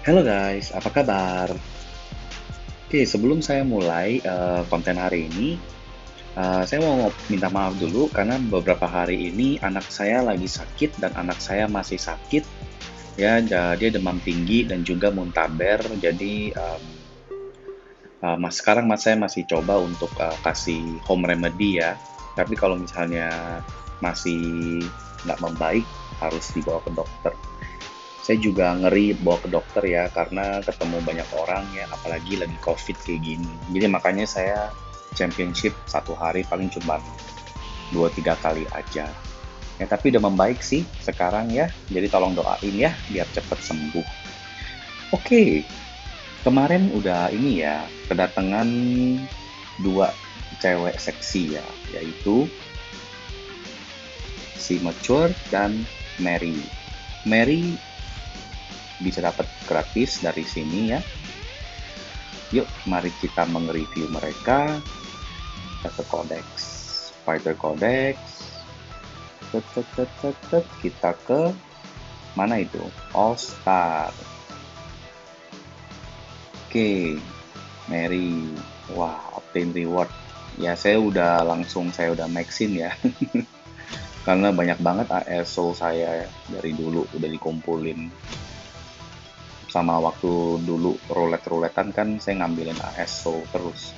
Halo guys, apa kabar? Oke, sebelum saya mulai konten hari ini, saya mau minta maaf dulu karena beberapa hari ini anak saya lagi sakit dan anak saya masih sakit. Ya, dia demam tinggi dan juga muntaber. Jadi sekarang saya masih coba untuk kasih home remedy ya. Tapi kalau misalnya masih nggak membaik, harus dibawa ke dokter. Saya juga ngeri bawa ke dokter ya, karena ketemu banyak orang ya, apalagi lagi COVID kayak gini. Jadi makanya saya championship satu hari paling cuma 2-3 kali aja. Ya tapi udah membaik sih sekarang ya, jadi tolong doain ya biar cepet sembuh. Oke, kemarin udah ini ya, kedatangan dua cewek seksi ya, yaitu si Mature dan Mary. Mary bisa dapat gratis dari sini ya. Yuk, mari kita meng-review mereka. Kita ke Codex, Fighter Codex. Kita ke mana itu? All Star. Oke, Mary. Wah, obtain reward. Ya, saya udah maxin ya. Karena banyak banget ASO saya dari dulu udah dikumpulin. Sama waktu dulu roulette-roulettean kan saya ngambilin ASO terus.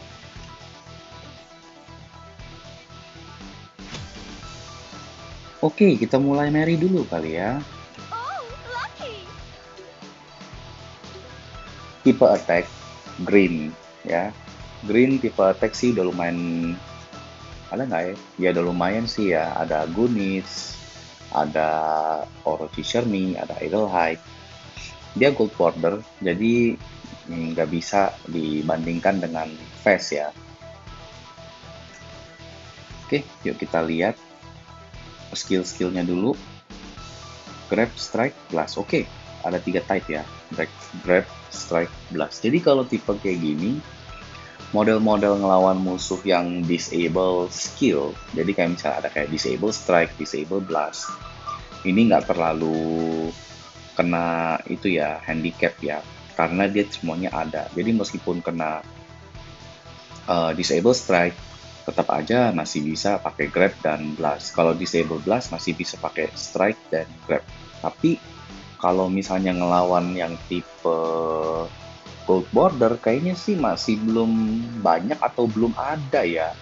Oke, kita mulai Mary dulu kali ya. Oh, lucky. Tipe attack green ya. Green tipe attack sih udah lumayan, ada nggak ya? Ya udah lumayan sih ya. Ada Gunits, ada Orochi Shermie, ada Idlehyde. Dia gold border, jadi nggak bisa dibandingkan dengan Fast ya. Oke, yuk kita lihat skill-skillnya dulu. Grab, Strike, Blast. Oke, ada 3 type ya. Grab, Strike, Blast. Jadi kalau tipe kayak gini, model-model ngelawan musuh yang disable skill, jadi kayak misalnya ada kayak disable strike, disable blast, ini nggak terlalu kena itu ya, handicap ya, karena dia semuanya ada. Jadi meskipun kena disable strike, tetap aja masih bisa pakai grab dan blast. Kalau disable blast masih bisa pakai strike dan grab. Tapi kalau misalnya ngelawan yang tipe gold border, kayaknya sih masih belum banyak atau belum ada ya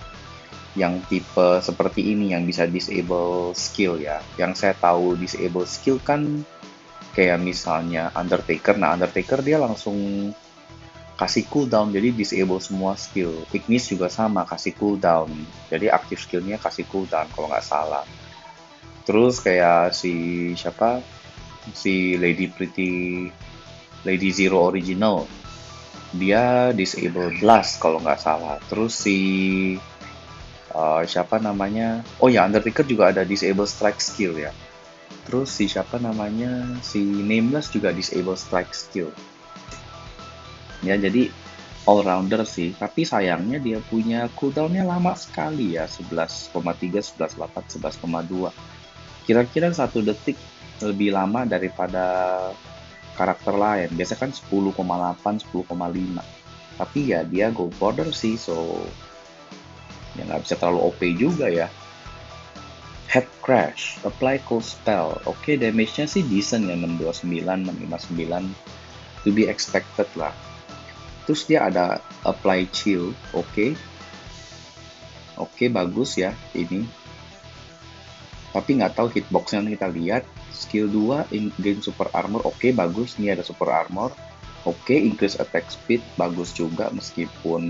yang tipe seperti ini yang bisa disable skill ya. Yang saya tahu disable skill kan kayak misalnya Undertaker. Nah, Undertaker dia langsung kasih cooldown, jadi disable semua skill. Ignis juga sama, kasih cooldown. Jadi aktif skillnya kasih cooldown kalau nggak salah. Terus kayak si siapa? Si Lady Zero Original. Dia disable blast kalau nggak salah. Terus si siapa namanya? Oh ya, Undertaker juga ada disable strike skill ya. Terus si siapa namanya? Si Nameless juga disable strike skill. Ya, jadi all rounder sih. Tapi sayangnya dia punya cooldownnya lama sekali ya, 11,3, 11,8, 11,2. Kira-kira 1 detik lebih lama daripada karakter lain. Biasa kan 10,8, 10,5. Tapi ya dia go border sih, so ya nggak bisa terlalu OP juga ya. Head Crash, apply cold spell. Oke, damage-nya sih decent ya, 629, 659. To be expected lah. Terus dia ada apply chill, oke. Oke, bagus ya ini. Tapi nggak tahu hitbox-nya kita lihat. Skill 2, gain super armor, oke bagus. Ini ada super armor. Oke, increase attack speed, bagus juga meskipun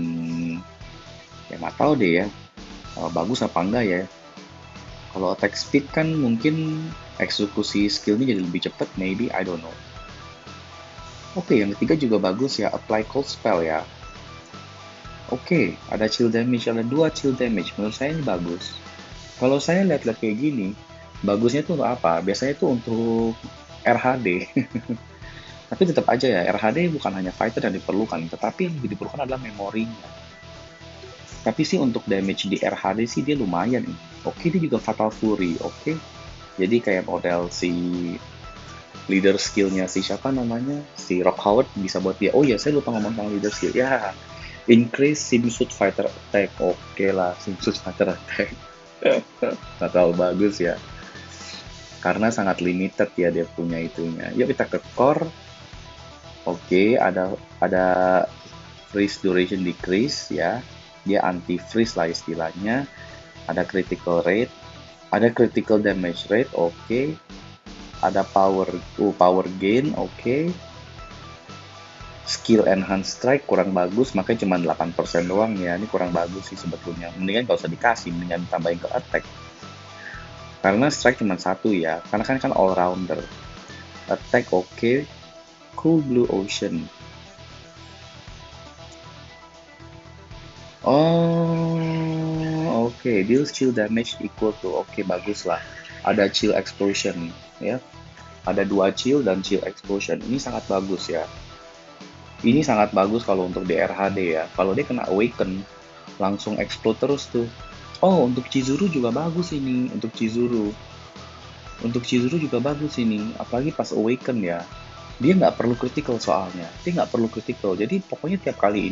ya nggak tahu deh ya, bagus apa enggak ya. Kalau attack speed kan mungkin eksekusi skillnya jadi lebih cepat, maybe, I don't know. Oke, yang ketiga juga bagus ya, apply cold spell ya. Oke, ada chill damage, ada 2 chill damage, menurut saya ini bagus. Kalau saya lihat-lihat kayak gini, bagusnya tuh untuk apa? Biasanya tuh untuk RHD. Tapi tetap aja ya, RHD bukan hanya fighter yang diperlukan, tetapi yang diperlukan adalah memorinya. Tapi sih untuk damage di RHD sih dia lumayan nih. Oke, dia juga Fatal Fury, oke. Jadi kayak model si leader skillnya si siapa namanya, si Rock Howard bisa buat dia. Oh ya, saya lupa ngomong tentang leader skill. Ya, increase Simsuit Fighter Attack. Oke lah, Simsuit Fighter Attack. Nggak terlalu bagus ya, karena sangat limited ya dia punya itunya. Yuk kita ke core. Oke, ada freeze duration decrease ya. Dia anti freeze lah istilahnya. Ada critical rate, ada critical damage rate, oke. Ada power gain, oke. Skill enhance strike kurang bagus, makanya cuma 8% doang ya. Ini kurang bagus sih sebetulnya. Mendingan gak usah dikasih, mendingan tambahin ke attack. Karena strike cuma satu ya, karena kan all rounder. Attack oke. Cool Blue Ocean. Oh, oke. Deals chill damage equal to, oke, bagus lah. Ada chill explosion ya. Ada 2 chill dan chill explosion. Ini sangat bagus ya. Ini sangat bagus kalau untuk DRHD ya. Kalau dia kena awaken, langsung explode terus tuh. Oh, untuk Chizuru juga bagus ini. Untuk Chizuru. Untuk Chizuru juga bagus ini. Apalagi pas awaken ya. Dia nggak perlu critical soalnya. Dia nggak perlu critical. Jadi pokoknya tiap kali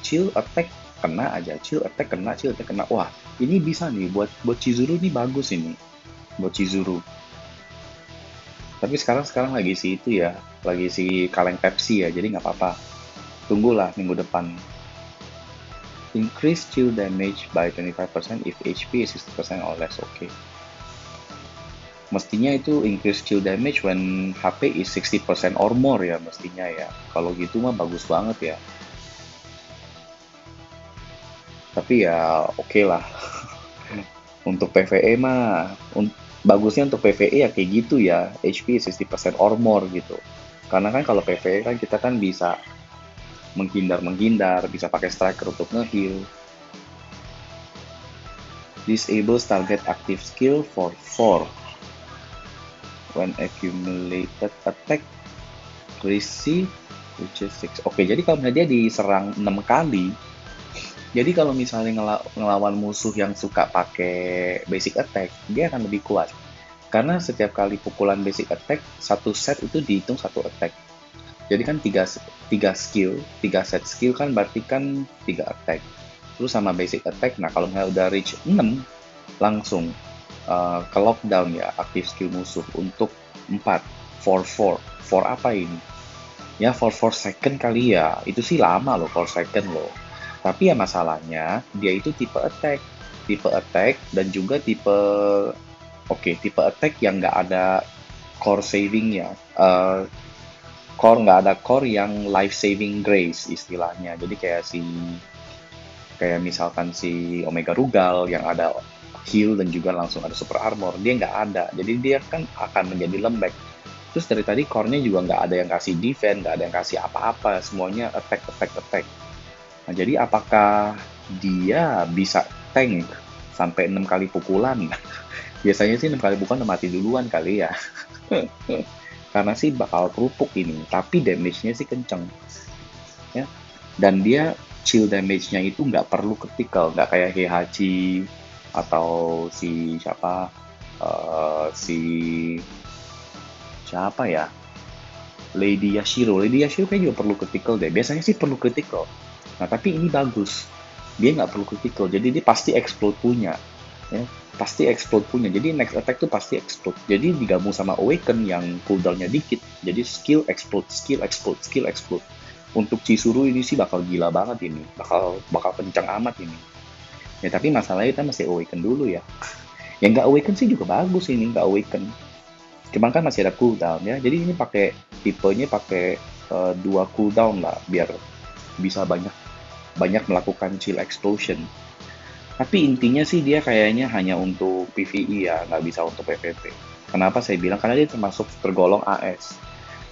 chill attack kena aja. Chill attack kena, chill attack kena. Wah, ini bisa nih buat Chizuru ini bagus ini. Buat Chizuru. Tapi sekarang lagi si itu ya, lagi si kaleng Pepsi ya, jadi nggak apa-apa. Tunggulah minggu depan. Increase chill damage by 25% if HP is 60% or less, oke. Mestinya itu increase chill damage when HP is 60% or more ya, mestinya ya. Kalau gitu mah bagus banget ya. Tapi ya oke lah. Untuk PvE mah, bagusnya untuk PvE ya kayak gitu ya, HP 60% or more gitu. Karena kan kalau PvE kan kita kan bisa menghindar, bisa pakai striker untuk nge-heal. Disables target active skill for 4. When accumulated attack, receive which is 6. Oke, jadi kalau misalnya dia diserang 6 kali, jadi kalau misalnya ngelawan musuh yang suka pakai basic attack, dia akan lebih kuat. Karena setiap kali pukulan basic attack, satu set itu dihitung satu attack. Jadi kan tiga set skill kan berarti kan 3 attack. Terus sama basic attack, nah kalau misalnya udah reach 6, langsung ke lockdown ya active skill musuh untuk 4, 4 apa ini? Ya 4 second kali ya, itu sih lama loh 4 second loh. Tapi ya masalahnya dia itu tipe attack dan juga tipe attack yang nggak ada core savingnya. Nggak ada core yang life saving grace istilahnya. Jadi kayak misalkan si Omega Rugal yang ada heal dan juga langsung ada super armor, dia nggak ada. Jadi dia kan akan menjadi lembek. Terus dari tadi core-nya juga nggak ada yang kasih defense, nggak ada yang kasih apa-apa, semuanya attack. Nah, jadi apakah dia bisa tank sampai 6 kali pukulan? Biasanya sih 6 kali pukulan udah mati duluan kali ya. Karena sih bakal kerupuk ini, tapi damage-nya sih kenceng. Ya. Dan dia chill damage-nya itu nggak perlu critical, nggak kayak Heihachi atau si siapa ya, Lady Yashiro kayak juga perlu critical deh, biasanya sih perlu critical. Nah tapi ini bagus, dia nggak perlu critical, jadi dia pasti explode punya ya, pasti explode punya, jadi next attack tuh pasti explode. Jadi digabung sama awaken yang cooldownnya dikit, jadi skill explode. Untuk Chizuru ini sih bakal gila banget ini, bakal kencang amat ini ya. Tapi masalahnya kita masih awaken dulu ya. Yang nggak awaken sih juga bagus ini, nggak awaken, cuman kan masih ada cooldown ya. Jadi ini tipenya pakai 2 cooldown lah biar bisa banyak melakukan chill explosion. Tapi intinya sih dia kayaknya hanya untuk PvE ya, nggak bisa untuk PvP. Kenapa saya bilang? Karena dia termasuk tergolong AS.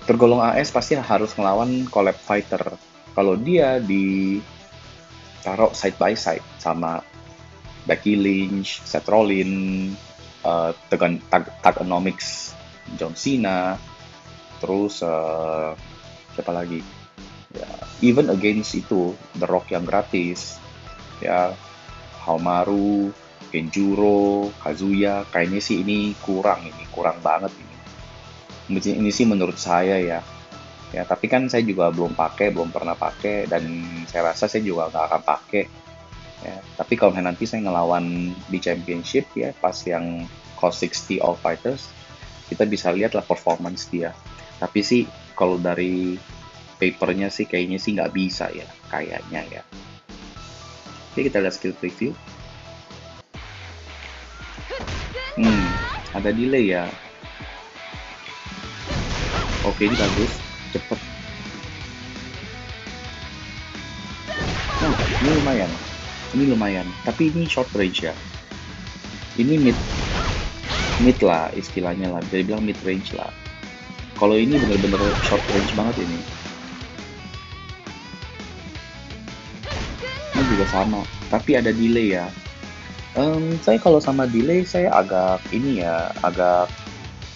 Tergolong AS pasti harus ngelawan collab fighter. Kalau dia ditaruh side by side sama Becky Lynch, Seth Rollins, Thuganomics, John Cena, terus siapa lagi? Ya, even against itu The Rock yang gratis, ya Haomaru, Kenjuro, Kazuya, kayaknya sih ini kurang banget ini. Ini sih menurut saya ya. Ya, tapi kan saya juga belum pakai, belum pernah pakai, dan saya rasa saya juga nggak akan pakai. Ya, tapi kalau nanti saya ngelawan di championship ya, pas yang cost 60 All Fighters, kita bisa lihat lah performance dia. Tapi sih kalau dari papernya sih kayaknya sih nggak bisa ya, kayaknya ya. Oke, kita lihat skill preview. Ada delay ya. Oke, ini bagus, cepet. Nah, ini lumayan. Ini lumayan. Tapi ini short range ya. Ini mid lah istilahnya lah. Bisa dibilang mid range lah. Kalau ini bener-bener short range banget ini. Ini juga sama. Tapi ada delay ya. Saya kalau sama delay saya agak ini ya, agak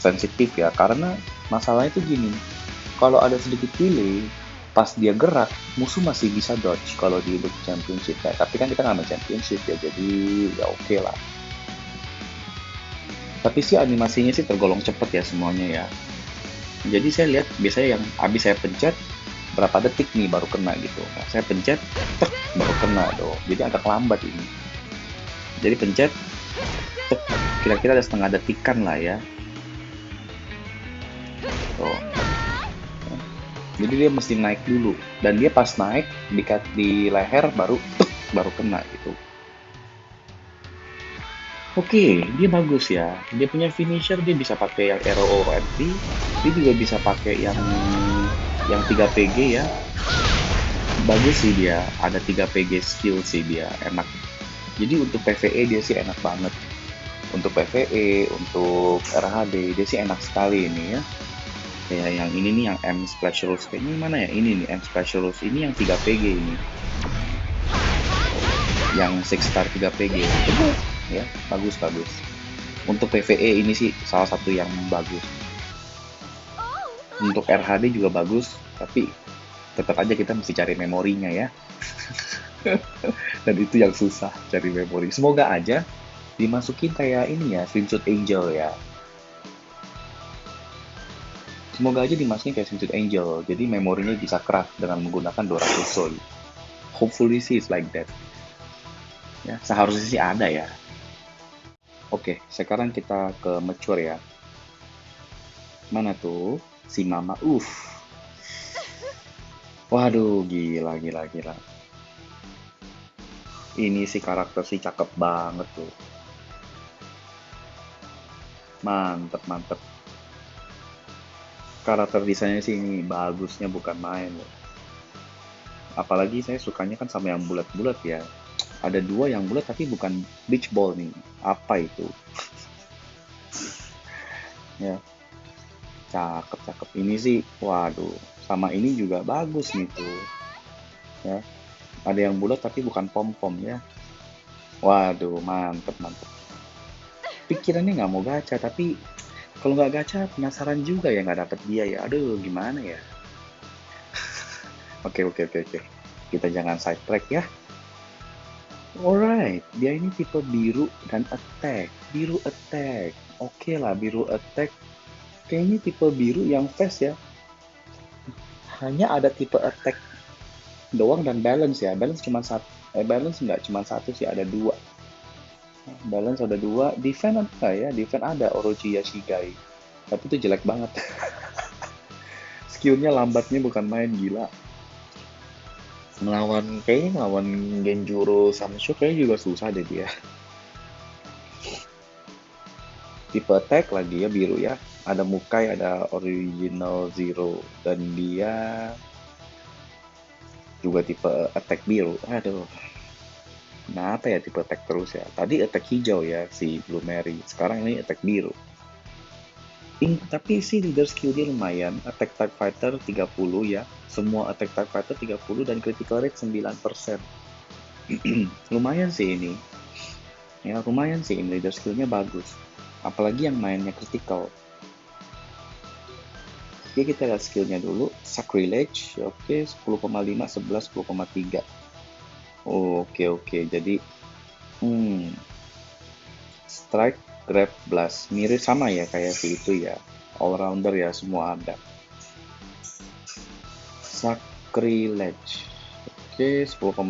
sensitif ya. Karena masalahnya itu gini. Kalau ada sedikit delay, pas dia gerak, musuh masih bisa dodge kalau di Elite Championship ya. Tapi kan kita nggak main Championship ya, jadi ya oke lah. Tapi sih animasinya sih tergolong cepet ya semuanya ya. Jadi saya lihat biasanya yang habis saya pencet berapa detik nih baru kena gitu. Nah, saya pencet, tek, baru kena dong. Jadi agak lambat ini. Jadi pencet, tek, kira-kira ada setengah detikan lah ya. Tuh. Jadi dia mesti naik dulu. Dan dia pas naik, di leher baru, tek, baru kena gitu. Oke, dia bagus ya. Dia punya finisher, dia bisa pakai yang arrow entry, dia juga bisa pakai yang 3 PG ya. Bagus sih dia, ada 3 PG skill sih dia, enak. Jadi untuk PvE dia sih enak banget. Untuk PvE, untuk RHD dia sih enak sekali ini ya. Kayak yang ini nih yang M Splash Rules, kayaknya mana ya? Ini nih M Splash Rules ini yang 3 PG ini. Yang 6 star 3 PG. Ya, bagus. Untuk PvE ini sih salah satu yang bagus. Untuk RHD juga bagus, tapi tetap aja kita mesti cari memorinya ya. Dan itu yang susah, cari memori. Semoga aja dimasukin kayak ini ya, Swimsuit Angel ya. Semoga aja dimasukin kayak Swimsuit Angel, jadi memorinya bisa craft dengan menggunakan 200 soul. Hopefully sih it's like that. Ya, seharusnya sih ada ya. Oke, sekarang kita ke mature ya. Mana tuh? Si Mama. Waduh, gila. Ini si karakter sih cakep banget tuh. Mantep. Karakter desainnya sih ini bagusnya bukan main loh. Apalagi saya sukanya kan sama yang bulat-bulat ya. Ada 2 yang bulat tapi bukan beach ball nih. Apa itu? Ya, cakep. Ini sih, waduh. Sama ini juga bagus nih tuh. Ya, ada yang bulat tapi bukan pom-pom ya. Waduh, mantep. Pikirannya nggak mau gacha, tapi kalau nggak gacha penasaran juga ya nggak dapet dia ya. Aduh, gimana ya? Oke. Kita jangan side track ya. Alright, dia ini tipe biru dan attack. Biru attack. Oke lah, biru attack. Kayaknya tipe biru yang fast ya. Hanya ada tipe attack doang dan balance ya. Balance cuma satu. Balance nggak cuma satu sih, ada 2. Balance ada 2. Defense ada ya. Defense ada Orochi Yashigai. Tapi itu jelek banget. Skillnya lambatnya bukan main, gila. Kayaknya ngelawan Genjuro sama Shu kayaknya juga susah deh dia. Tipe attack lagi ya biru ya. Ada Mukai, ada Original Zero, dan dia juga tipe attack biru. Aduh. Kenapa ya tipe attack terus ya? Tadi attack hijau ya si Blue Mary. Sekarang ini attack biru. Tapi sih leader skill dia lumayan. Attack type fighter 30 ya. Semua attack type fighter 30 dan critical rate 9%. Lumayan sih ini. Ya, lumayan sih ini leader skillnya bagus. Apalagi yang mainnya critical. Oke, kita lihat skillnya dulu. Sacrilege, oke, 10,5, 11, 10,3. Oke. Jadi, strike, grab, blast. Mirip sama ya kayak si itu ya. all rounder ya, semua ada. Sacrilege. Oke, 10,5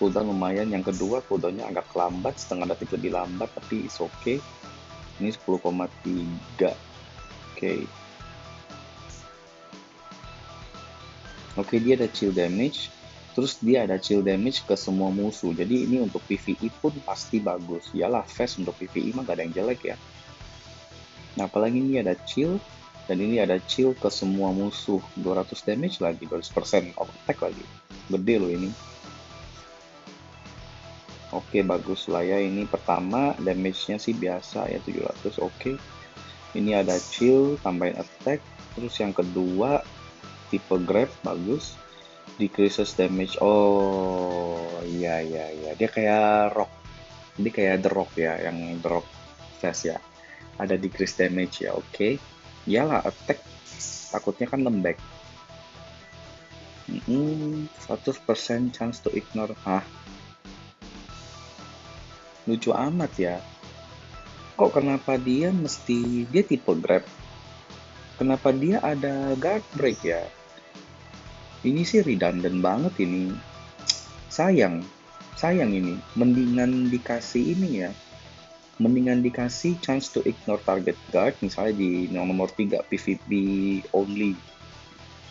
cooldown lumayan. Yang kedua cooldownnya agak lambat, setengah detik lebih lambat, tapi is oke. Ini 10,3. Oke. Oke, dia ada chill damage. Terus dia ada chill damage ke semua musuh. Jadi ini untuk PvE pun pasti bagus. Yalah, fast untuk PvE mah gak ada yang jelek ya. Nah, apalagi ini ada chill. Dan ini ada chill ke semua musuh. 200 damage lagi, 200% of attack lagi. Gede loh ini. Oke, bagus lah ya. Ini pertama, damage-nya sih biasa ya, 700. Oke. Ini ada chill, tambahin attack. Terus yang kedua, tipe grab, bagus. Decreases damage. Oh, iya, iya, iya. Dia kayak rock. Ini kayak The Rock ya, yang The Rock fast ya. Ada decrease damage ya, oke. Iyalah, attack. Takutnya kan lembek. 100% chance to ignore. Hah? Lucu amat ya. Kok kenapa dia mesti... Dia tipe grab. Kenapa dia ada guard break ya? Ini sih redundant banget ini. Sayang. Sayang ini. Mendingan dikasih ini ya. Mendingan dikasih chance to ignore target guard. Misalnya di nomor 3 PvP only.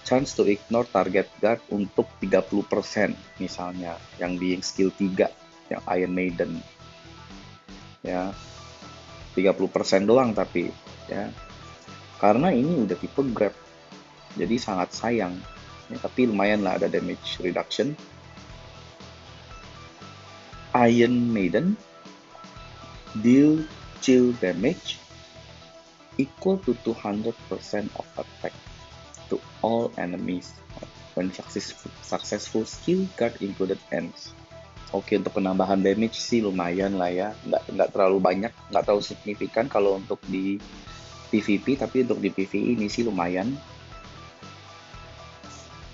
Chance to ignore target guard untuk 30% misalnya. Yang di skill 3. Yang Iron Maiden. Ya. 30% doang tapi. Ya. Karena ini udah tipe grab. Jadi sangat sayang. Ya, tapi lumayan lah ada damage reduction. Iron Maiden deal chill damage equal to 200% of attack to all enemies when successful skill card included ends. Oke, untuk penambahan damage sih lumayan lah ya, nggak terlalu banyak, nggak terlalu signifikan kalau untuk di PvP, tapi untuk di PvE ini sih lumayan.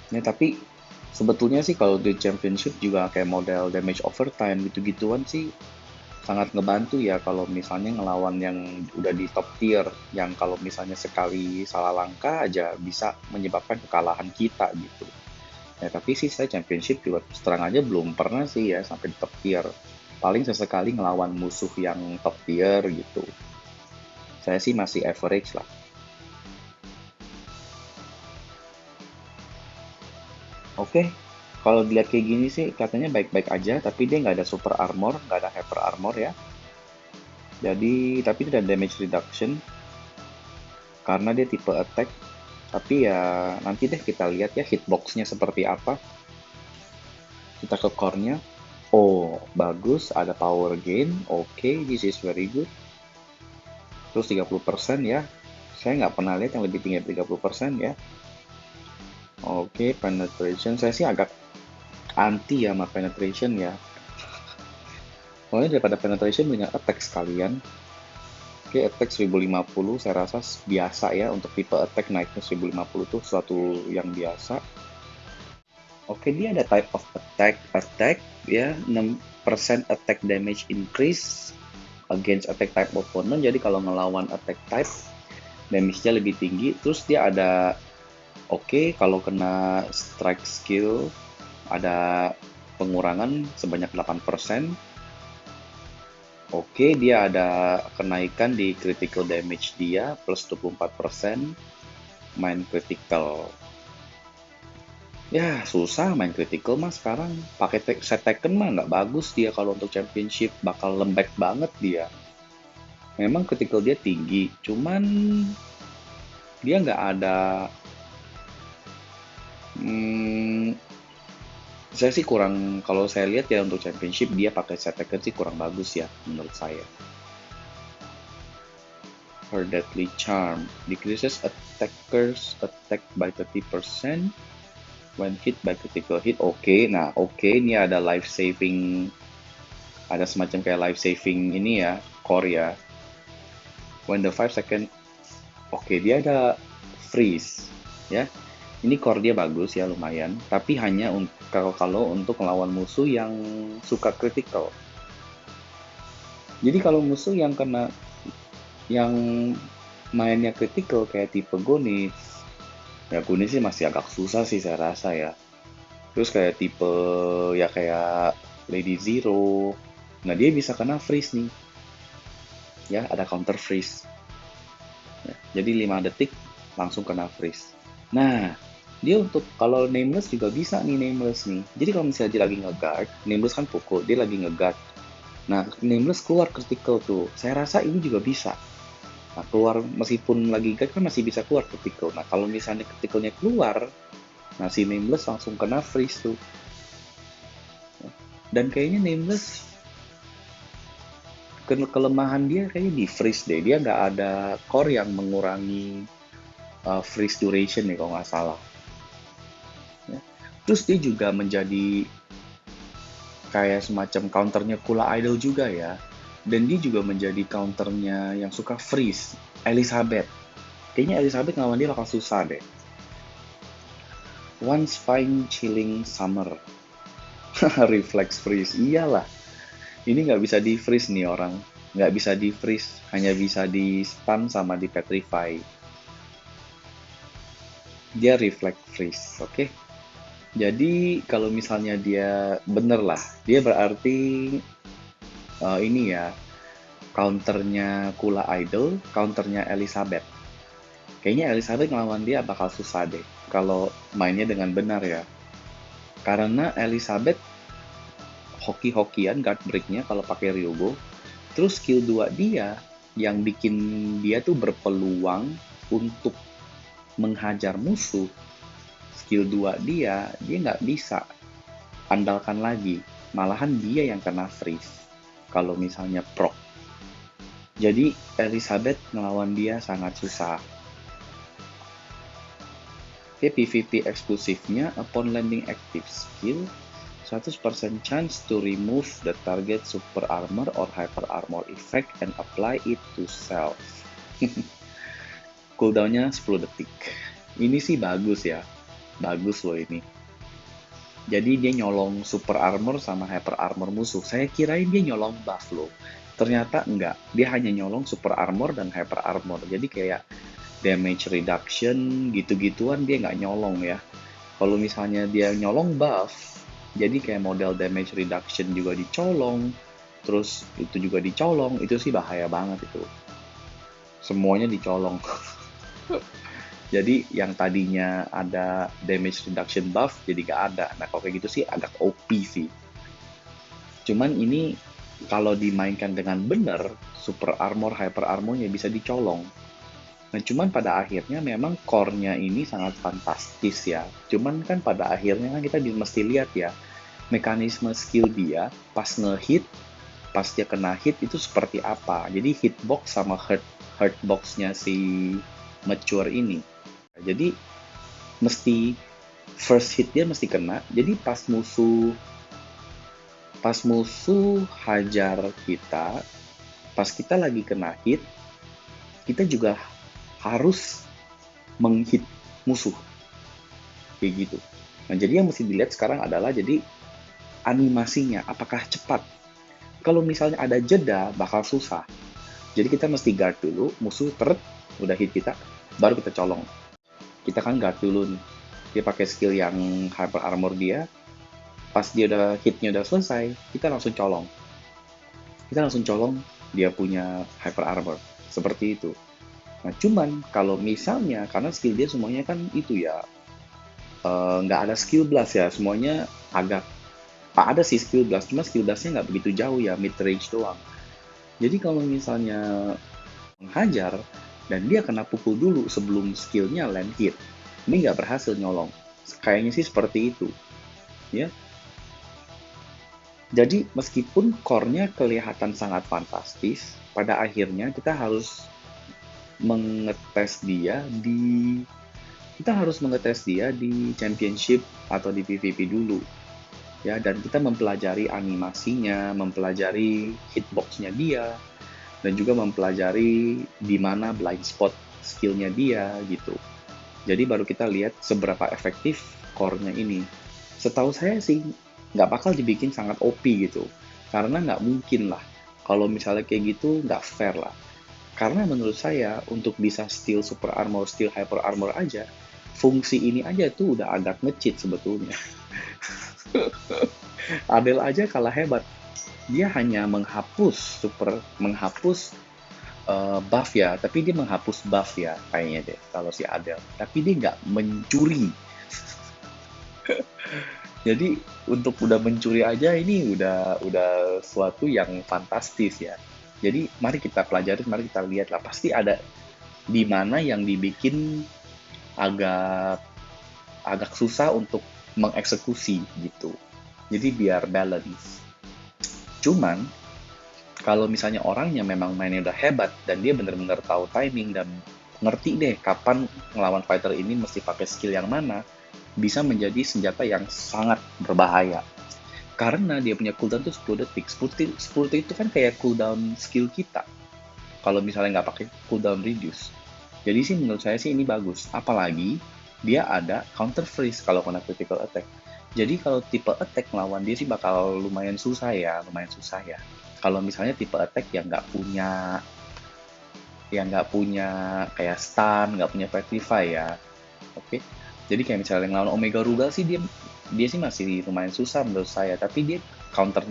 Ya, tapi sebetulnya sih kalau di championship juga kayak model damage overtime gitu-gituan sih sangat ngebantu ya kalau misalnya ngelawan yang udah di top tier, yang kalau misalnya sekali salah langkah aja bisa menyebabkan kekalahan kita gitu. Ya tapi sih saya championship juga terus terang aja belum pernah sih ya sampai di top tier. Paling sesekali ngelawan musuh yang top tier gitu. Saya sih masih average lah. Oke, kalau dilihat kayak gini sih katanya baik-baik aja, tapi dia nggak ada super armor, nggak ada hyper armor ya. Jadi, tapi dia ada damage reduction karena dia tipe attack. Tapi ya nanti deh kita lihat ya hitboxnya seperti apa. Kita ke core-nya. Oh, bagus, ada power gain. Oke, this is very good. Terus 30% ya. Saya nggak pernah lihat yang lebih tinggi dari 30% ya. Oke, penetration. Saya sih agak anti ya sama penetration ya. Soalnya daripada penetration banyak attack sekalian. Oke, attack 1050 saya rasa biasa ya. Untuk tipe attack naiknya 1050 tuh suatu yang biasa. Oke, dia ada type of attack ya, 6% attack damage increase against attack type opponent. Jadi kalau ngelawan attack type damage-nya lebih tinggi. Terus dia ada kalau kena strike skill ada pengurangan sebanyak 8%. Oke, dia ada kenaikan di critical damage dia plus 24%. Main critical. Ya, susah main critical mah sekarang. Pakai set Tekken mah nggak bagus dia kalau untuk championship. Bakal lembek banget dia. Memang critical dia tinggi, cuman dia nggak ada... saya sih kurang, kalau saya lihat ya untuk championship dia pakai set Tekken sih kurang bagus ya menurut saya. Her Deadly Charm decreases attackers attack by 30% when hit by critical hit. Nah ini ada life saving, ada semacam kayak life saving ini ya, core ya. When the 5 second, dia ada freeze ya. Ini core dia bagus ya, lumayan, tapi hanya kalau untuk melawan musuh yang suka critical. Jadi kalau musuh yang kena, yang mainnya critical kayak tipe Gonit, ya Gonit sih masih agak susah sih saya rasa ya. Terus kayak tipe ya kayak Lady Zero, nah dia bisa kena freeze nih, ya ada counter freeze. Ya, jadi 5 detik langsung kena freeze. Nah, dia untuk kalau Nameless juga bisa nih Nameless nih. Jadi kalau misalnya dia lagi nge-guard, Nameless kan pukul, dia lagi nge-guard. Nah, Nameless keluar critical tuh. Saya rasa ini juga bisa. Nah, keluar meskipun lagi guard kan masih bisa keluar critical. Nah, kalau misalnya criticalnya keluar, nah si Nameless langsung kena freeze tuh. Dan kayaknya Nameless kelemahan dia kayaknya di freeze deh. Dia nggak ada core yang mengurangi freeze duration nih kalau nggak salah. Ya. Terus dia juga menjadi kayak semacam counternya Kula Idol juga ya. Dan dia juga menjadi counternya yang suka freeze, Elizabeth. Kayaknya Elizabeth ngelawan dia bakal susah deh. Once fine chilling summer. Reflex freeze, iyalah. Ini nggak bisa di freeze nih orang. Nggak bisa di freeze, hanya bisa di stun sama di petrify. Dia reflex freeze, oke? Jadi kalau misalnya dia bener lah, dia berarti ini ya, counternya Kula Idol, counternya Elizabeth. Kayaknya Elizabeth ngelawan dia bakal susah deh, kalau mainnya dengan benar ya. Karena Elizabeth hoki-hokian guard breaknya kalau pakai Ryugo, terus skill 2 dia yang bikin dia tuh berpeluang untuk menghajar musuh, skill 2 dia nggak bisa andalkan lagi. Malahan dia yang kena freeze kalau misalnya proc. Jadi Elizabeth ngelawan dia sangat susah. Oke, PvP eksklusifnya upon landing active skill 100% chance to remove the target super armor or hyper armor effect and apply it to self. Cooldownnya 10 detik. Ini sih bagus ya. Bagus loh ini. Jadi dia nyolong super armor sama hyper armor musuh. Saya kirain dia nyolong buff loh. Ternyata enggak. Dia hanya nyolong super armor dan hyper armor. Jadi kayak damage reduction gitu-gituan dia nggak nyolong ya. Kalau misalnya dia nyolong buff, jadi kayak model damage reduction juga dicolong, terus itu juga dicolong, itu sih bahaya banget itu. Semuanya dicolong. Jadi yang tadinya ada damage reduction buff jadi gak ada. Nah kalau kayak gitu sih agak OP sih. Cuman ini kalau dimainkan dengan benar, super armor, hyper armornya bisa dicolong. Nah cuman pada akhirnya memang core-nya ini sangat fantastis ya. Cuman kan pada akhirnya kan kita mesti lihat ya, mekanisme skill dia pas nge-hit, pas dia kena hit itu seperti apa. Jadi hitbox sama hurtbox-nya si mature ini. Jadi mesti first hit dia mesti kena. Jadi pas musuh hajar kita, pas kita lagi kena hit, kita juga harus menghit musuh kayak gitu. Nah, jadi yang mesti dilihat sekarang adalah jadi animasinya apakah cepat. Kalau misalnya ada jeda bakal susah. Jadi kita mesti guard dulu, musuh udah hit kita, baru kita colong. Kita kan guard dulu nih. Dia pakai skill yang hyper armor dia, pas dia udah hitnya udah selesai, kita langsung colong. Kita langsung colong dia punya hyper armor. Seperti itu. Nah, cuman kalau misalnya karena skill dia semuanya kan itu ya nggak ada skill blast ya, semuanya agak ada sih skill blast, cuma skill blastnya nggak begitu jauh ya, mid range doang. Jadi kalau misalnya menghajar dan dia kena pukul dulu sebelum skillnya land hit, ini nggak berhasil nyolong. Kayaknya sih seperti itu, ya. Jadi meskipun core-nya kelihatan sangat fantastis, pada akhirnya mengetes dia di kita harus mengetes dia di championship atau di PvP dulu ya, dan kita mempelajari animasinya, mempelajari hitboxnya dia, dan juga mempelajari di mana blind spot skillnya dia gitu. Jadi baru kita lihat seberapa efektif core-nya ini. Setahu saya sih nggak bakal dibikin sangat OP gitu, karena nggak mungkin lah. Kalau misalnya kayak gitu nggak fair lah. Karena menurut saya untuk bisa steal super armor, steal hyper armor aja, fungsi ini aja tuh udah agak nge-cheat sebetulnya. Adele aja kalah hebat. Dia hanya menghapus buff ya, tapi dia menghapus buff ya kayaknya deh kalau si Adele. Tapi dia nggak mencuri. Jadi untuk udah mencuri aja ini udah suatu yang fantastis ya. Jadi mari kita pelajari, mari kita lihat lah. Pasti ada di mana yang dibikin agak agak susah untuk mengeksekusi gitu. Jadi biar balance. Cuman kalau misalnya orangnya memang mainnya udah hebat dan dia bener-bener tahu timing dan ngerti deh kapan ngelawan fighter ini mesti pakai skill yang mana, bisa menjadi senjata yang sangat berbahaya. Karena dia punya cooldown tuh 10 detik. 10 detik itu kan kayak cooldown skill kita. Kalau misalnya nggak pakai cooldown reduce. Jadi sih menurut saya sih ini bagus. Apalagi dia ada counter freeze kalau kena critical attack. Jadi kalau tipe attack melawan dia sih bakal lumayan susah ya, Kalau misalnya tipe attack yang nggak punya kayak stun, nggak punya petrify ya, oke. Jadi kayak misalnya ngelawan Omega Rugal sih dia dia sih masih lumayan susah menurut saya, tapi dia counter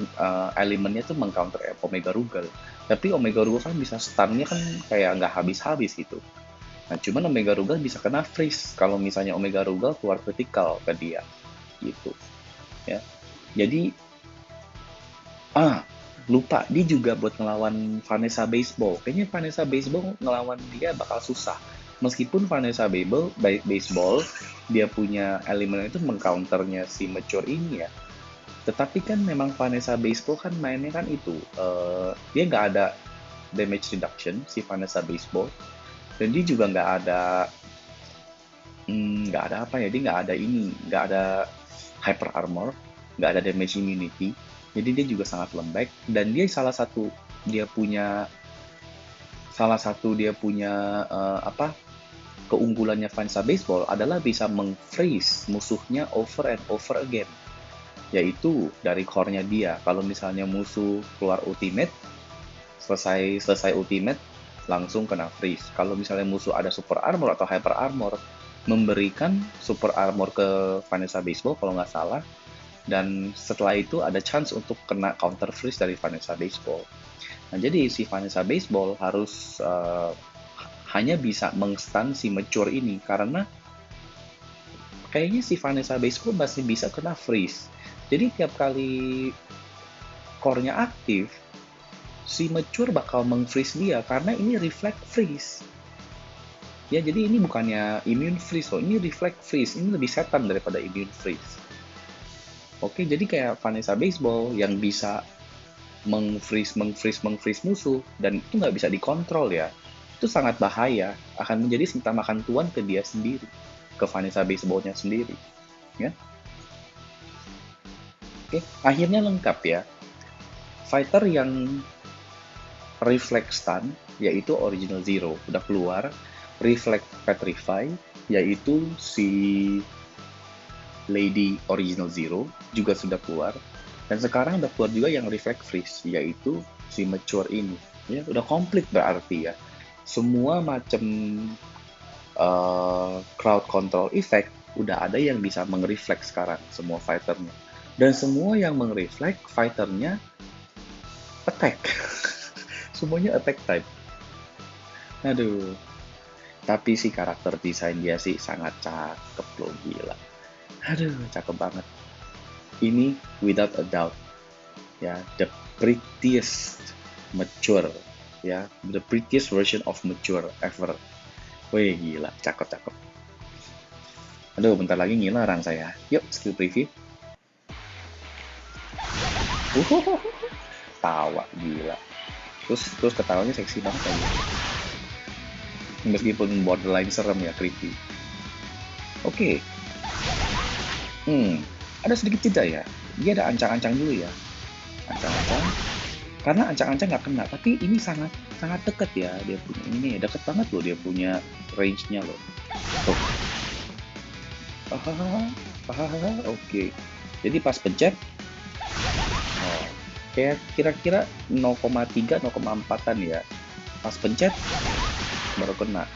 elemennya tuh mengcounter Omega Rugal. Tapi Omega Rugal kan bisa stunnya kan kayak nggak habis-habis gitu. Nah, cuman Omega Rugal bisa kena freeze kalau misalnya Omega Rugal keluar vertikal ke dia gitu ya. Jadi lupa dia juga buat ngelawan Vanessa Baseball. Kayaknya Vanessa Baseball ngelawan dia bakal susah. Meskipun Vanessa Baseball dia punya elemen itu mengcounternya si Mature ini ya. Tetapi kan memang Vanessa Baseball kan mainnya kan itu dia nggak ada damage reduction si Vanessa Baseball, dan dia juga nggak ada apa ya, dia nggak ada hyper armor, nggak ada damage immunity, jadi dia juga sangat lembek. Dan dia salah satu dia punya keunggulannya Vanessa Baseball adalah bisa meng-freeze musuhnya over and over again, yaitu dari core-nya dia. Kalau misalnya musuh keluar ultimate, selesai ultimate langsung kena freeze. Kalau misalnya musuh ada super armor atau hyper armor, memberikan super armor ke Vanessa Baseball kalau nggak salah, dan setelah itu ada chance untuk kena counter freeze dari Vanessa Baseball. Nah, jadi si Vanessa Baseball harus hanya bisa mengstun si Mature ini, karena kayaknya si Vanessa Baseball masih bisa kena freeze. Jadi tiap kali core-nya aktif, si Mature bakal meng-freeze dia karena ini reflect freeze. Ya, jadi ini bukannya immune freeze loh, ini reflect freeze. Ini lebih setan daripada immune freeze. Oke, jadi kayak Vanessa Baseball yang bisa meng-freeze musuh dan itu nggak bisa dikontrol ya. Itu sangat bahaya, akan menjadi senjata makan tuan ke dia sendiri, ke Vanessa Baseball-nya sendiri. Ya. Oke, akhirnya lengkap ya. Fighter yang Reflect Stun, yaitu Original Zero, udah keluar. Reflect Petrify, yaitu si Lady Original Zero, juga sudah keluar. Dan sekarang udah keluar juga yang Reflect Freeze, yaitu si Mature ini. Ya, udah komplit berarti ya. Semua macam crowd control effect udah ada yang bisa mengreflect sekarang semua fighternya. Dan semua yang mengreflect fighternya attack. Semuanya attack type. Aduh. Tapi si karakter desain dia sih sangat cakep loh, gila. Aduh, cakep banget. Ini without a doubt ya, the prettiest Mature ya, the prettiest version of Mature ever. Wih, gila, cakep. Aduh, bentar lagi ngilarang saya. Yuk, skill preview. Tawa, gila. Terus ketawanya seksi banget aja. Meskipun borderline serem ya, creepy. Oke. Ada sedikit jeda ya. Dia ada ancang-ancang dulu ya. Ancang-ancang. Karena ancang-ancang nggak kena, tapi ini sangat dekat ya dia punya. Ini deket banget loh dia punya range-nya loh. Tuh. Oke. Jadi pas pencet, kayak kira-kira 0,3 0,4-an ya pas pencet baru kena.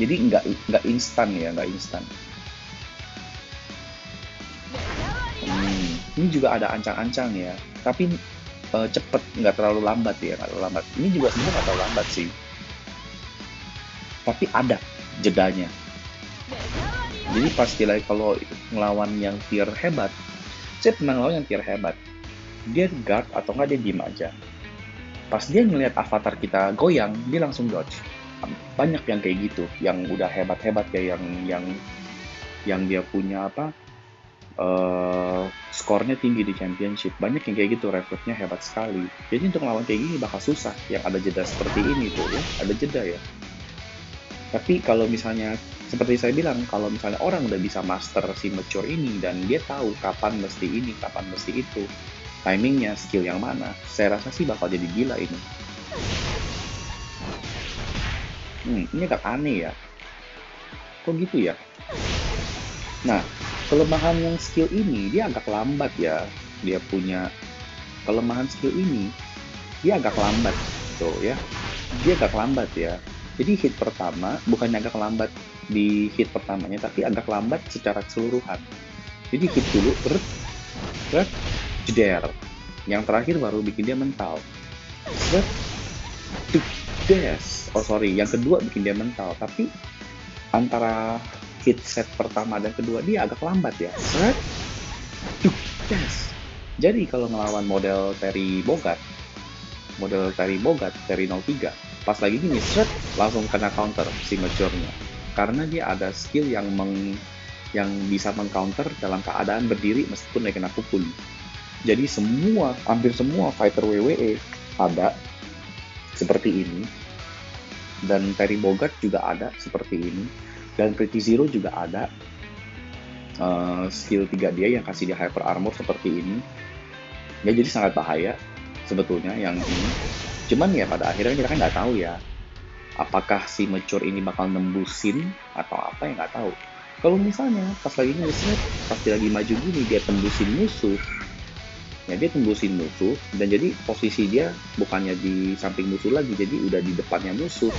Jadi nggak instan ya, nggak instan. Ini juga ada ancang-ancang ya, tapi cepet, nggak terlalu lambat ya, nggak terlalu lambat. Ini juga sebenarnya nggak terlalu lambat sih, tapi ada jedanya. Jadi pasti lagi kalau ngelawan yang tier hebat, saya pernah ngelawan yang tier hebat. Dia guard atau nggak dia diem aja. Pas dia ngelihat avatar kita goyang, dia langsung dodge. Banyak yang kayak gitu, yang udah hebat-hebat ya, yang dia punya apa? Skornya tinggi di championship. Banyak yang kayak gitu, rekrutnya hebat sekali. Jadi untuk lawan kayak gini bakal susah. Yang ada jeda seperti ini tuh ya, ada jeda ya. Tapi kalau misalnya seperti saya bilang, kalau misalnya orang udah bisa master si mature ini dan dia tahu kapan mesti ini, kapan mesti itu, timingnya, skill yang mana, saya rasa sih bakal jadi gila ini. Ini agak aneh ya. Kok gitu ya? Nah, kelemahan yang skill ini, dia agak lambat ya. Dia punya kelemahan skill ini, dia agak lambat. Tuh ya, dia agak lambat ya. Jadi hit pertama, bukannya agak lambat di hit pertamanya, tapi agak lambat secara keseluruhan. Jadi hit dulu, jeder. Yang terakhir baru bikin dia mental. Des. Oh sorry, yang kedua bikin dia mental. Tapi antara hit set pertama dan kedua dia agak lambat ya. Des. Jadi kalau ngelawan model Terry Bogard, Terry 03, pas lagi gini, langsung kena counter si mature-nya. Karena dia ada skill yang bisa meng-counter dalam keadaan berdiri meskipun dia kena pukul. Jadi hampir semua fighter WWE ada seperti ini. Dan Terry Bogard juga ada seperti ini. Dan Pretty Zero juga ada skill 3 dia yang kasih dia hyper armor seperti ini. Ya jadi sangat bahaya sebetulnya yang ini. Cuman ya pada akhirnya kita kan nggak tahu ya, apakah si mature ini bakal nembusin atau apa ya nggak tahu. Kalau misalnya pas lagi nge-snap, pas dia lagi maju gini dia tembusin musuh, ya dia tembusin musuh dan jadi posisi dia bukannya di samping musuh lagi, jadi udah di depannya musuh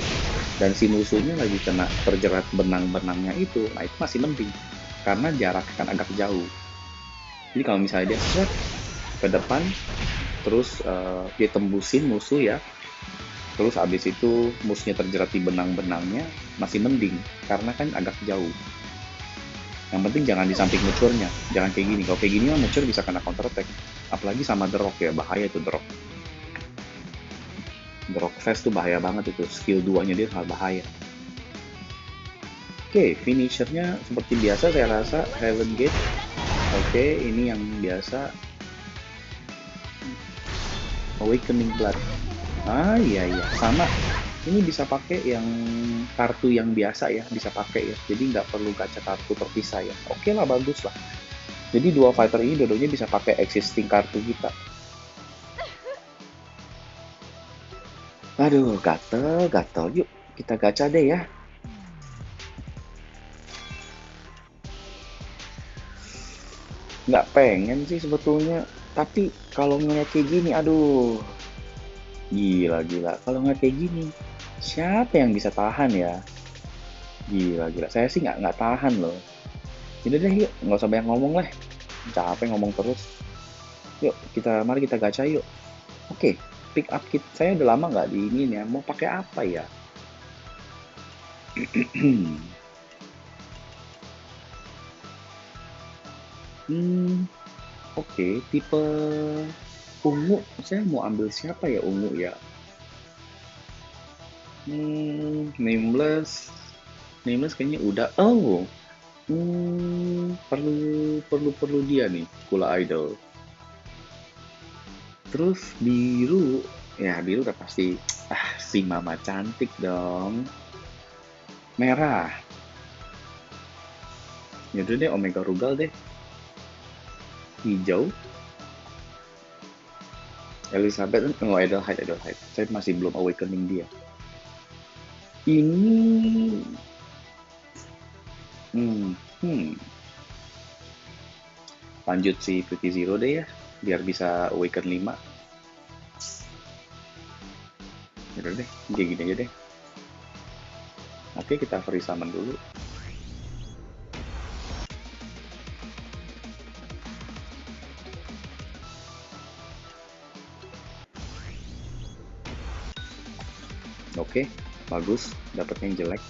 dan si musuhnya lagi kena terjerat benang-benangnya itu, nah itu masih mending karena jarak kan agak jauh. Jadi kalau misalnya dia snap ke depan terus dia tembusin musuh ya, terus abis itu musuhnya terjerat di benang-benangnya, masih mending karena kan agak jauh. Yang penting jangan di samping mature-nya, jangan kayak gini. Kalau kayak gini mah mature bisa kena counter attack, apalagi sama The Rock ya, bahaya itu The Rock. The Rock Fest tuh bahaya banget itu, skill 2-nya dia sangat bahaya. Oke, finishernya seperti biasa saya rasa Heaven Gate. Oke, ini yang biasa Awakening Blood. Iya sama. Ini bisa pakai yang kartu yang biasa ya, bisa pakai ya. Jadi nggak perlu gacha kartu terpisah ya. Oke lah, bagus lah. Jadi dua fighter ini dua-duanya bisa pakai existing kartu kita. Aduh, gatel. Yuk, kita gacha deh ya. Nggak pengen sih sebetulnya. Tapi kalau ngeliat kayak gini, aduh. Gila. Kalau ngeliat kayak gini, siapa yang bisa tahan ya? Gila. Saya sih nggak tahan loh. Jadi deh yuk, nggak usah banyak ngomong lah. Capek ngomong terus. Yuk, mari kita gacha yuk. Oke, pick up kit saya udah lama nggak di ini ya. Mau pakai apa ya? Oke, tipe ungu. Saya mau ambil siapa ya ungu ya? Nameless kayaknya udah. Oh, perlu dia nih, Kula Idol. Terus biru udah pasti. Si mama cantik dong. Merah. Yaudah deh, Omega Rugal deh. Hijau. Elizabeth, Edelheid. Saya masih belum awakening dia. Ini lanjut si Pretty Zero deh ya, biar bisa awaken 5. Yaudah deh, kayak gini aja deh. Oke, kita free summon dulu. Oke, bagus. Dapetnya yang jelek.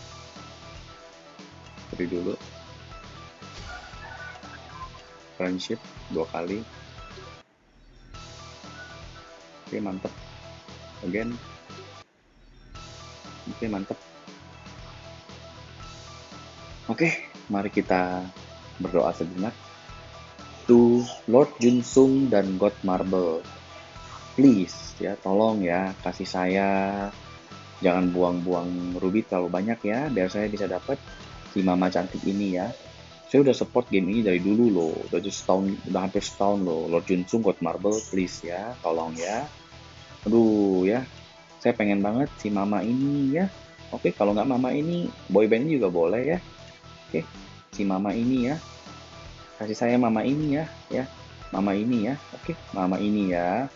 Free dulu. Friendship 2 kali. Oke, mantep. Again. Oke, mantep. Oke, mari kita berdoa sejenak. To Lord Junsung dan God Marble, please ya, tolong ya, kasih saya, jangan buang-buang ruby terlalu banyak ya, biar saya bisa dapat si mama cantik ini ya. Saya udah support game ini dari dulu loh, udah hampir setahun loh. Lord Junsung, God Marble, please ya, tolong ya. Aduh ya, saya pengen banget si mama ini ya. Oke, kalau nggak mama ini, boyband juga boleh ya. Oke, si mama ini ya. Kasih saya mama ini ya, Mama ini ya. Oke, mama ini ya.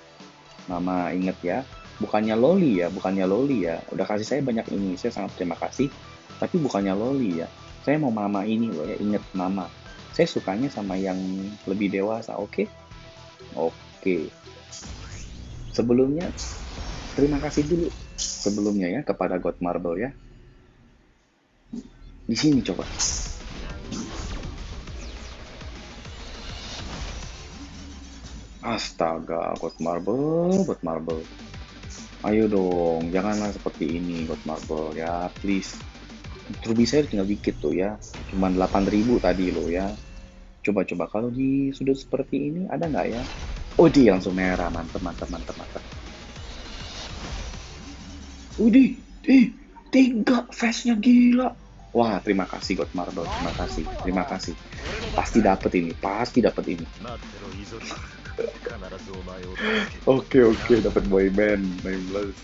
Mama inget ya. Bukannya loli ya, bukannya loli ya. Udah kasih saya banyak ini, saya sangat terima kasih. Tapi bukannya loli ya. Saya mau mama ini loh ya, inget mama. Saya sukanya sama yang lebih dewasa, oke? Oke. Sebelumnya, terima kasih dulu. Sebelumnya ya, kepada God Marble ya. Di sini coba. Astaga, God Marble, God Marble. Ayo dong, janganlah seperti ini, God Marble ya, please. Ruby saya tinggal dikit tuh ya, cuman 8.000 tadi loh ya. Coba-coba kalau di sudut seperti ini ada nggak ya? Oh, dia langsung merah, mantep, mantep, mantep, mantep. Udih, tiga face-nya gila. Wah, terima kasih God Marble, terima kasih, terima kasih. Pasti dapet ini, pasti dapet ini. Oke, dapat boyband, 19.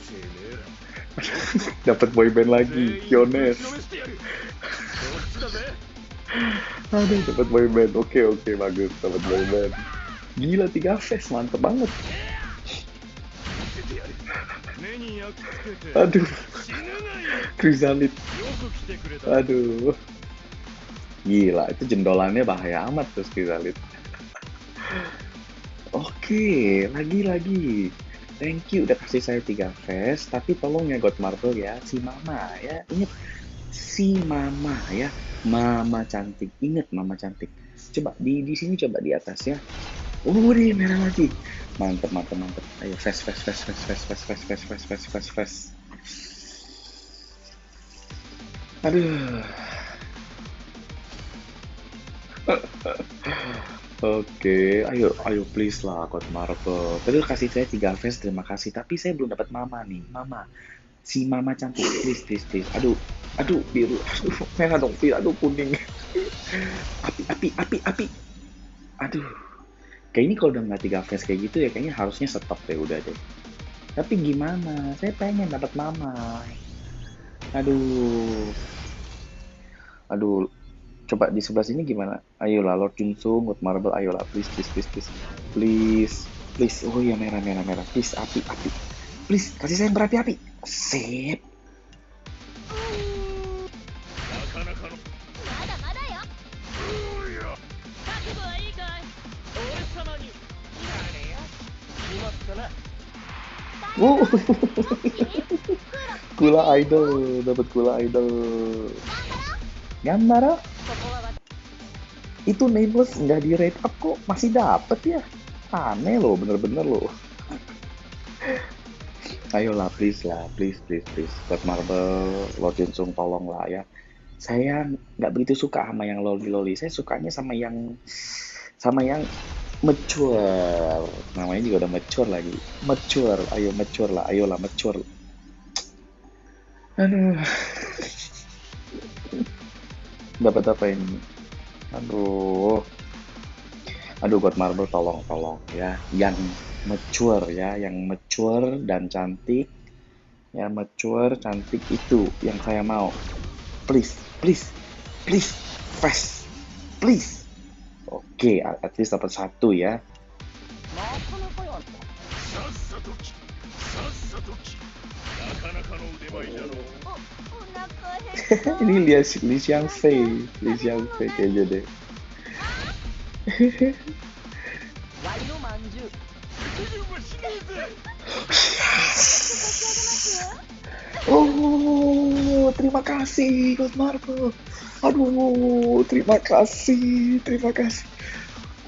Dapat boyband lagi, Kiones. Aduh, dapat boyband. Oke, bagus, dapat boyband. Gila 3 face, mantep banget. Aduh, Chrysalit. Aduh. Gila, itu jendolannya bahaya amat tuh Chrysalit. Oke, lagi. Thank you udah kasih saya 3 face, tapi tolong ya God Marble ya, si Mama ya. Ingat si Mama ya. Mama cantik. Ingat Mama cantik. Coba di sini coba di atas ya. Deh merah lagi. Mantep. Ayo face. Aduh. Oke, ayo please lah God Marble. Tadi kasih saya 3 face, terima kasih. Tapi saya belum dapat Mama nih. Mama. Si Mama cantik, please. Aduh, biru. Aduh, merah dong, biru. Aduh, kuning. Api. Aduh. Kayak ini kalau udah nggak 3 face kayak gitu ya, kayaknya harusnya stop deh, udah deh. Tapi gimana? Saya pengen dapat Mama. Aduh. Coba di sebelah sini gimana? Ayolah Lord Junsung, God Marble, ayolah please. Please. Oh iya merah. Please api. Please kasih saya yang berapi-api. Sip. まだまだよ。覚悟はいいかい？俺様にやれよ。決まったな。 Oh, どっち？ gula idol, dapat gula idol. Gambara, ここは私。 itu nameless nggak di rate up kok masih dapet ya? Aneh loh, bener-bener loh. Ayolah please. God Marble, Lord Junsung tolong lah ya. Saya nggak begitu suka sama yang loli. Saya sukanya sama yang mature. Namanya juga udah mature lagi. Mature, ayolah mature. Aduh, dapat apa ini? Aduh, God Marble tolong ya, yang mature dan cantik, yang mature cantik itu yang saya mau. Please, fast, please. Oke, at least dapat 1 ya. なかなかやな。なかなかの腕前じゃろう。Ini Li Xiangfei, Li Xiangfei kayaknya deh. ワイのまんじゅう。一流はしねえぜ。 Oh, terima kasih God Marble. Aduh, terima kasih, terima kasih.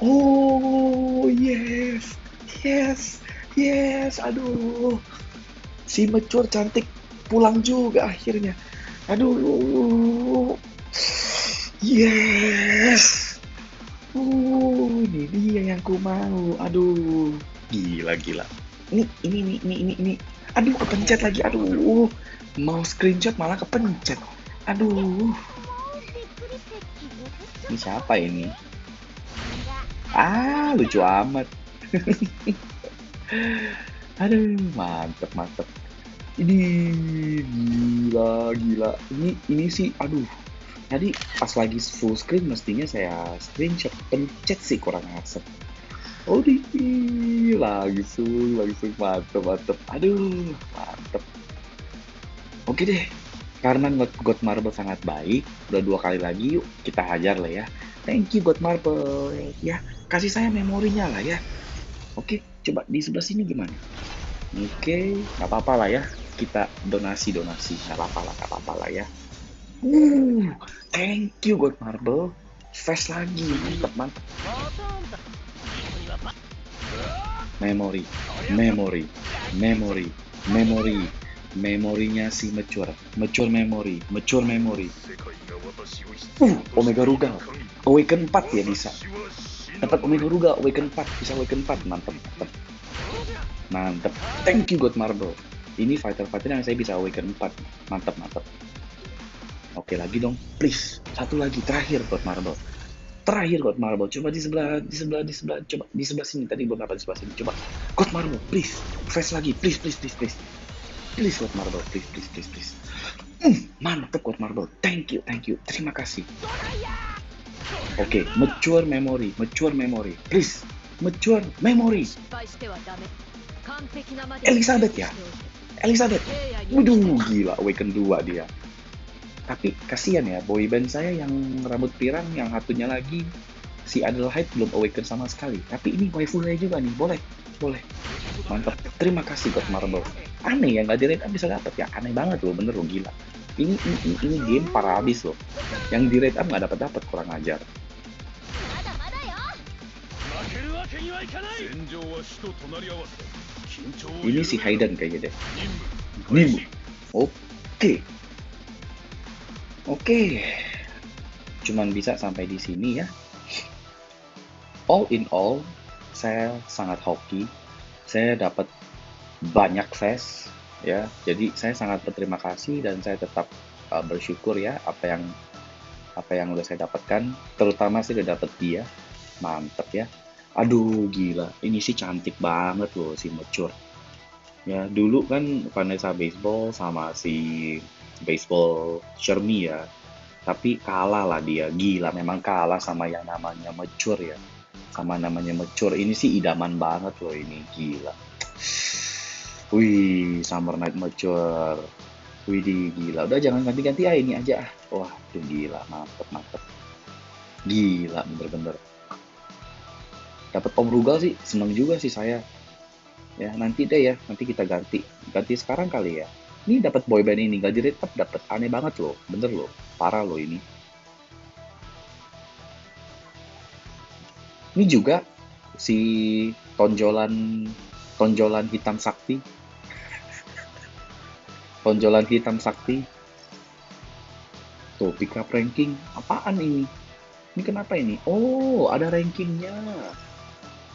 Oh, yes, yes, yes. Aduh, si Mecur cantik pulang juga akhirnya. Aduh, yes. Ini dia yang ku mau. Aduh, gila gila. Ini. Aduh, kepencet lagi. Aduh, mau screenshot malah kepencet. Aduh, ini siapa ini? Ah, lucu amat. Aduh, mantep mantep. Ini gila. Ini sih, aduh. Tadi pas lagi full screen mestinya saya screenshot, pencet sih kurang asem. Oh, langsung mantep. Aduh, mantep. Oke deh, karena God Marble sangat baik, udah 2 kali lagi yuk kita hajar lah ya. Thank you God Marble, ya kasih saya memorinya lah ya. Oke, coba di sebelah sini gimana? Oke, nggak apa-apa lah ya, kita donasi, nggak apa-apa lah ya. Thank you God Marble, fast lagi, mantap. またあんた。君はば。 Memori, memorinya si Mecur memori. Omega Rugal, Awaken 4 ya bisa. Dapat Omega Rugal, Awaken 4, bisa Awaken 4, mantep. Thank you God Marble. Ini fighter yang saya bisa Awaken 4, mantep. Oke, lagi dong, please. Satu lagi, terakhir God Marble. Coba di sebelah, coba di sebelah sini. Tadi belum dapat di sebelah sini. Coba God Marble, please. Fast lagi, please. Please God Marble, please. Mantep God Marble. Thank you. Terima kasih. Oke, mature memory. Please, mature memory. Elizabeth ya? Waduh, gila, Awaken 2 dia. Tapi kasihan ya, boyband saya yang rambut pirang, yang satunya lagi si Adelheid belum Awaken sama sekali. Tapi ini waifu saya juga nih, boleh. Mantap, terima kasih God Marble. Aneh ya, nggak di rate up bisa dapet ya, aneh banget loh, bener loh, gila. Ini game parah abis loh. Yang di rate up nggak dapet, kurang ajar. Ini si Hayden kayaknya deh. Nim. Oke. Cuman bisa sampai di sini ya. All in all, saya sangat hoki. Saya dapat banyak fast ya. Jadi saya sangat berterima kasih dan saya tetap bersyukur ya apa yang udah saya dapatkan. Terutama saya udah dapet dia. Mantep ya. Aduh, gila. Ini sih cantik banget loh si Mature. Ya, dulu kan Vanessa Baseball sama si Baseball Shermie ya. Tapi kalah lah dia. Gila, memang kalah sama yang namanya Mature ya. Ini sih idaman banget loh ini. Gila. Wih, Summer Night Mature. Wih, gila. Udah jangan ganti-ganti ini aja. Wah, tuh gila. Mantep. Gila, bener-bener. Dapat Om Rugal sih, seneng juga sih saya. Ya, nanti deh ya. Nanti kita ganti sekarang kali ya. Ini dapat boyband ini, gak di rate up, dapat aneh banget loh. Bener loh. Parah loh ini. Ini juga si tonjolan hitam sakti. Tuh, pick up ranking. Apaan ini? Ini kenapa ini? Oh, ada rankingnya.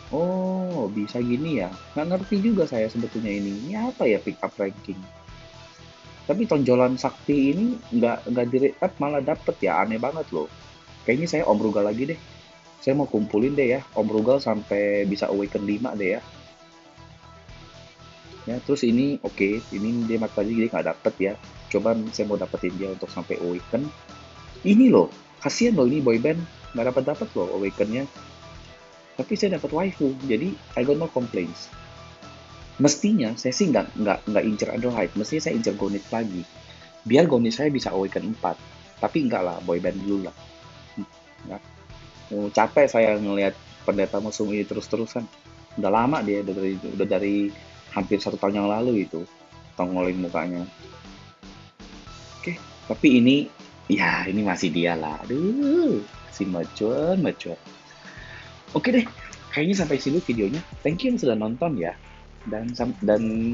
Oh, bisa gini ya. Nggak ngerti juga saya sebetulnya ini. Ini apa ya pick up ranking? Tapi tonjolan sakti ini nggak di rate up malah dapet ya. Aneh banget loh. Kayaknya saya Om Rugal lagi deh. Saya mau kumpulin deh ya. Om Rugal sampai bisa Awaken 5 deh ya. Ya, terus ini oke. Ini dia tadi dia nggak dapet ya. Coba saya mau dapetin dia untuk sampai Awaken. Ini loh. Kasian loh ini boyband. Nggak dapet loh Awakennya. Tapi saya dapat waifu, jadi I got no complaints. Mestinya saya sih nggak incer Idolite, mestinya saya incer Gonit lagi. Biar Gonit saya bisa awaken 4. Tapi enggak lah, boyband dulu lah. Ya. Capek saya ngelihat pendeta musuh ini terus-terusan. Udah lama dia, udah dari hampir 1 tahun yang lalu itu tongolin mukanya. Oke, tapi ini ya ini masih dia lah. Aduh, si mature. Oke deh, kayaknya sampai sini videonya. Thank you yang sudah nonton ya. Dan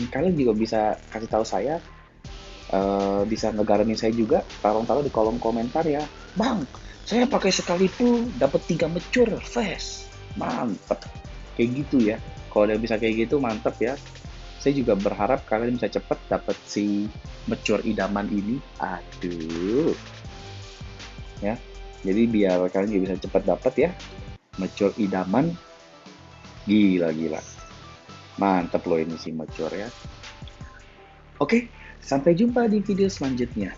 kalian juga bisa kasih tahu saya, bisa ngegaramin saya juga, taruh-taruh di kolom komentar ya. Bang, saya pakai sekali itu dapat 3 mature fast. Mantep. Kayak gitu ya. Kalau udah bisa kayak gitu mantep ya. Saya juga berharap kalian bisa cepet dapat si mature idaman ini. Aduh, ya. Jadi biar kalian juga bisa cepet dapat ya mature idaman. Gila. Mantep loh ini si mature ya. Oke, sampai jumpa di video selanjutnya.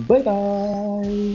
Bye bye.